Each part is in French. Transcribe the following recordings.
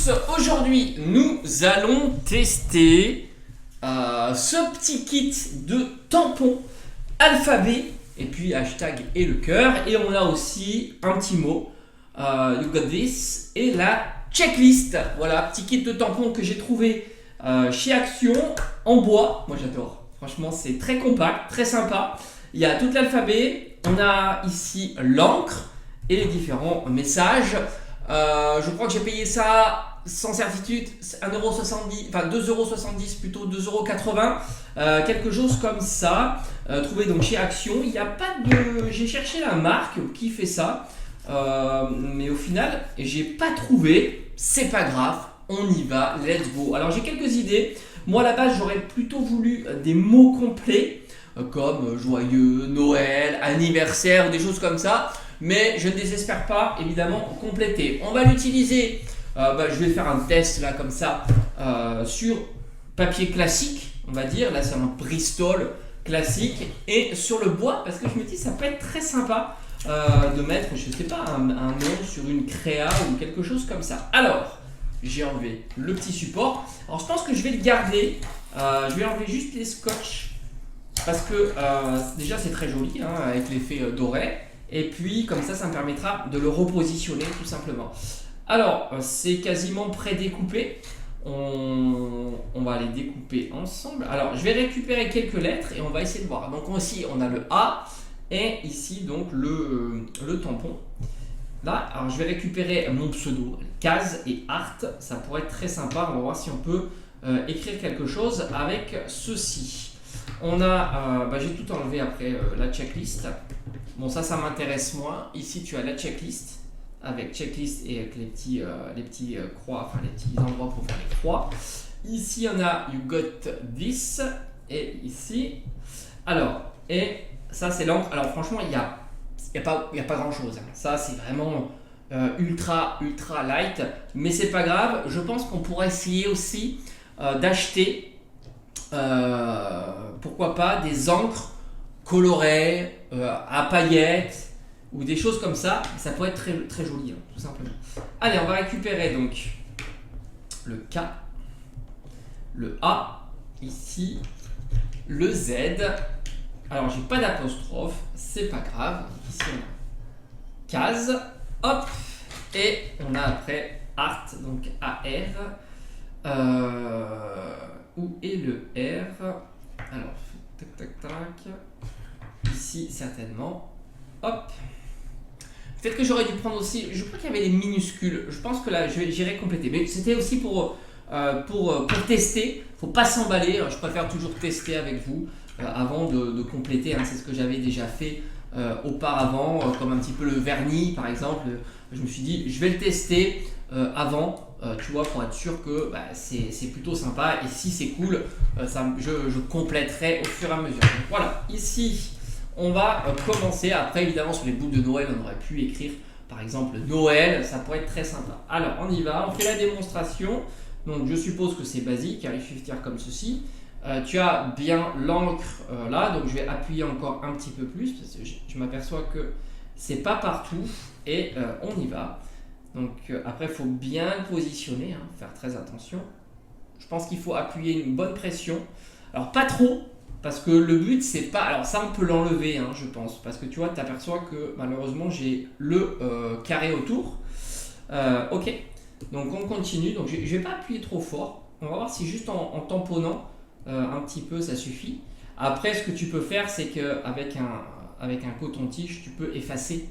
tous, aujourd'hui nous allons tester ce petit kit de tampons alphabet et puis hashtag et le cœur, et on a aussi un petit mot, you got this, et la checklist. Voilà, petit kit de tampons que j'ai trouvé chez Action en bois. Moi j'adore, franchement c'est très compact, très sympa. Il y a tout l'alphabet, on a ici l'encre et les différents messages. Je crois que j'ai payé ça sans certitude 1,70€, enfin 2,70€ plutôt, 2,80€, quelque chose comme ça. Trouvé donc chez Action. Il n'y a pas de. J'ai cherché la marque qui fait ça, mais au final, j'ai pas trouvé. C'est pas grave, on y va, let's go. Alors j'ai quelques idées. Moi à la base, j'aurais plutôt voulu des mots complets comme joyeux, Noël, anniversaire, des choses comme ça. Mais je ne désespère pas, évidemment, compléter. On va l'utiliser, je vais faire un test là comme ça sur papier classique, on va dire. Là c'est un Bristol classique, et sur le bois, parce que je me dis ça peut être très sympa de mettre, je sais pas, un nom sur une créa ou quelque chose comme ça. Alors, j'ai enlevé le petit support. Alors je pense que je vais le garder, je vais enlever juste les scotch, parce que déjà c'est très joli hein, avec l'effet doré. Et puis comme ça me permettra de le repositionner tout simplement. Alors c'est quasiment pré-découpé. On va les découper ensemble. Alors je vais récupérer quelques lettres et on va essayer de voir. Donc ici on a le A et ici donc le tampon. Là, alors je vais récupérer mon pseudo, Kaz et Art. Ça pourrait être très sympa. On va voir si on peut écrire quelque chose avec ceci. On a, j'ai tout enlevé après la checklist. Bon, ça m'intéresse moins. Ici, tu as la checklist avec checklist et avec les petits croix, enfin les petits endroits pour faire les croix. Ici, on a you got this, et ici, alors, et ça c'est l'encre. Alors franchement, il y a pas grand chose. Hein. Ça c'est vraiment ultra light, mais c'est pas grave. Je pense qu'on pourrait essayer aussi d'acheter. Pourquoi pas des encres colorées à paillettes ou des choses comme ça. Ça pourrait être très, très joli hein, tout simplement. Allez, on va récupérer donc le K, le A ici, le Z. Alors j'ai pas d'apostrophe, c'est pas grave. Ici on a case, hop, et on a après art, donc AR. Où est le R? Alors, tac. Ici, certainement. Hop. Peut-être que j'aurais dû prendre aussi. Je crois qu'il y avait des minuscules. Je pense que là, j'irai compléter. Mais c'était aussi pour tester. Faut pas s'emballer. Je préfère toujours tester avec vous avant de compléter. Hein. C'est ce que j'avais déjà fait auparavant, comme un petit peu le vernis, par exemple. Je me suis dit, je vais le tester avant. Tu vois, pour être sûr que c'est plutôt sympa, et si c'est cool, je compléterai au fur et à mesure. Donc, voilà, ici on va commencer. Après évidemment sur les boules de Noël on aurait pu écrire par exemple Noël, ça pourrait être très sympa. Alors on y va, on fait la démonstration. Donc je suppose que c'est basique, il suffit de faire comme ceci. Tu as bien l'encre là, donc je vais appuyer encore un petit peu plus parce que je m'aperçois que c'est pas partout, et on y va. Donc après il faut bien le positionner, hein, faire très attention. Je pense qu'il faut appuyer une bonne pression. Alors pas trop, parce que le but c'est pas... Alors ça on peut l'enlever hein, je pense, parce que tu vois tu t'aperçois que malheureusement j'ai le carré autour. Ok, donc on continue. Donc je vais pas appuyer trop fort. On va voir si juste en tamponnant un petit peu ça suffit. Après ce que tu peux faire c'est qu'avec un coton-tige tu peux effacer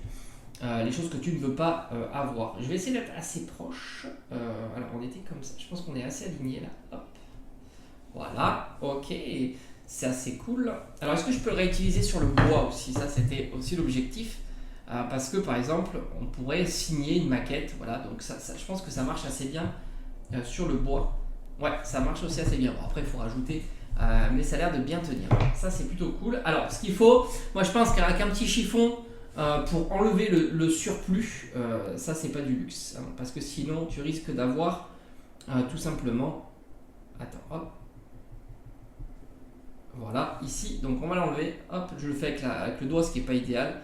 les choses que tu ne veux pas avoir. Je vais essayer d'être assez proche. Alors on était comme ça, je pense qu'on est assez aligné là. Hop. Voilà, ok, c'est assez cool. Alors est-ce que je peux le réutiliser sur le bois aussi? Ça c'était aussi l'objectif. Parce que par exemple, on pourrait signer une maquette. Voilà, donc ça je pense que ça marche assez bien sur le bois. Ouais, ça marche aussi assez bien. Bon, après il faut rajouter, mais ça a l'air de bien tenir. Ça c'est plutôt cool. Alors ce qu'il faut, moi je pense qu'avec un petit chiffon, pour enlever le surplus, ça c'est pas du luxe hein, parce que sinon tu risques d'avoir tout simplement, attends, hop, voilà ici, donc on va l'enlever, hop, je le fais avec le doigt, ce qui est pas idéal.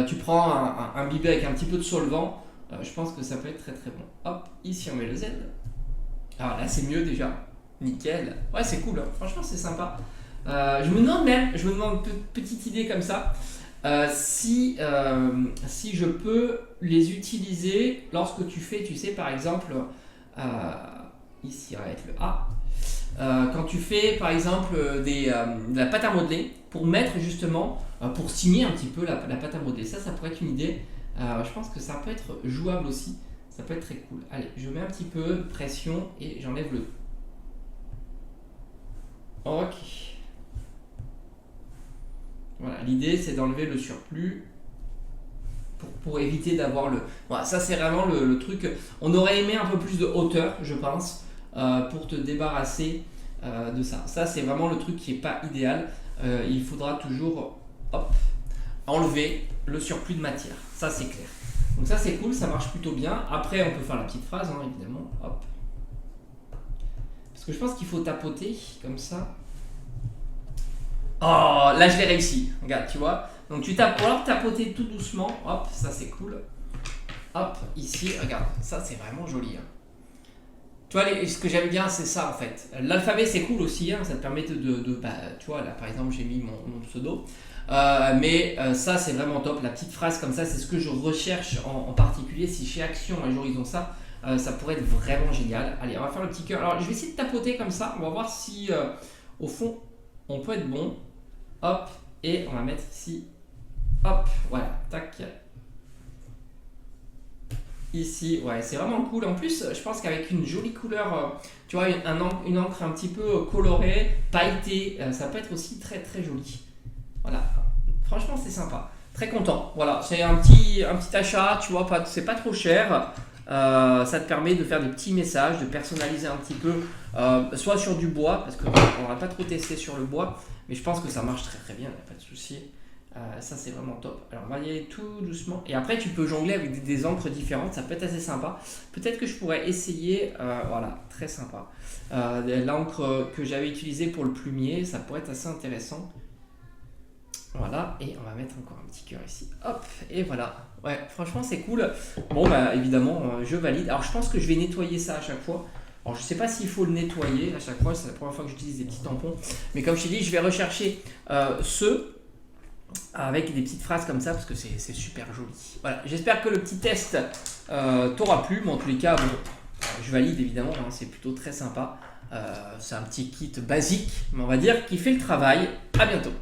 Tu prends un bibet avec un petit peu de solvant, je pense que ça peut être très très bon. Hop, ici on met le Z, Alors là, c'est mieux déjà. Nickel. Ouais, c'est cool, hein. Franchement, c'est sympa. Je me demande même, petite idée comme ça, si je peux les utiliser lorsque tu fais, tu sais, par exemple, euh, ici, on va être le A. Quand tu fais par exemple de la pâte à modeler pour mettre justement, pour signer un petit peu la pâte à modeler, ça pourrait être une idée. Je pense que ça peut être jouable aussi, ça peut être très cool. Allez, je mets un petit peu de pression et j'enlève le. Ok. Voilà, l'idée c'est d'enlever le surplus pour éviter d'avoir le. Voilà, ça c'est vraiment le truc. On aurait aimé un peu plus de hauteur, je pense, pour te débarrasser de ça. Ça c'est vraiment le truc qui est pas idéal. Il faudra toujours hop, enlever le surplus de matière. Ça c'est clair. Donc ça c'est cool, ça marche plutôt bien. Après on peut faire la petite phrase, hein, évidemment. Hop. Parce que je pense qu'il faut tapoter comme ça. Oh, là je l'ai réussi. Regarde, tu vois. Donc tu tapes, ou alors tapoter tout doucement. Hop, ça c'est cool. Hop, ici, regarde, ça c'est vraiment joli. Hein. Tu vois, ce que j'aime bien, c'est ça en fait. L'alphabet c'est cool aussi, hein, ça te permet bah, tu vois, là par exemple j'ai mis mon pseudo. Mais ça c'est vraiment top. La petite phrase comme ça, c'est ce que je recherche en particulier. Si chez Action un jour ils ont ça, ça pourrait être vraiment génial. Allez, on va faire le petit cœur. Alors je vais essayer de tapoter comme ça. On va voir si au fond on peut être bon. Hop, et on va mettre ici. Hop, voilà, tac. Ici, ouais, c'est vraiment cool. En plus, je pense qu'avec une jolie couleur, tu vois, une encre un petit peu colorée, pailletée, ça peut être aussi très très joli. Voilà, franchement, c'est sympa. Très content. Voilà, c'est un petit achat, tu vois, c'est pas trop cher. Ça te permet de faire des petits messages, de personnaliser un petit peu, soit sur du bois, parce qu'on va pas trop tester sur le bois, mais je pense que ça marche très très bien, il n'y a pas de souci. Ça c'est vraiment top. Alors on va y aller tout doucement. Et après tu peux jongler avec des encres différentes, ça peut être assez sympa. Peut-être que je pourrais essayer, voilà, très sympa. L'encre que j'avais utilisée pour le plumier, ça pourrait être assez intéressant. Voilà, et on va mettre encore un petit cœur ici. Hop, et voilà. Ouais, franchement c'est cool. Bon bah évidemment je valide. Alors je pense que je vais nettoyer ça à chaque fois. Alors je sais pas s'il faut le nettoyer à chaque fois, c'est la première fois que j'utilise des petits tampons. Mais comme je t'ai dit, je vais rechercher ceux avec des petites phrases comme ça parce que c'est super joli. Voilà, j'espère que le petit test t'aura plu, mais en tous les cas, bon, je valide évidemment, hein, c'est plutôt très sympa. C'est un petit kit basique, mais on va dire qui fait le travail. À bientôt.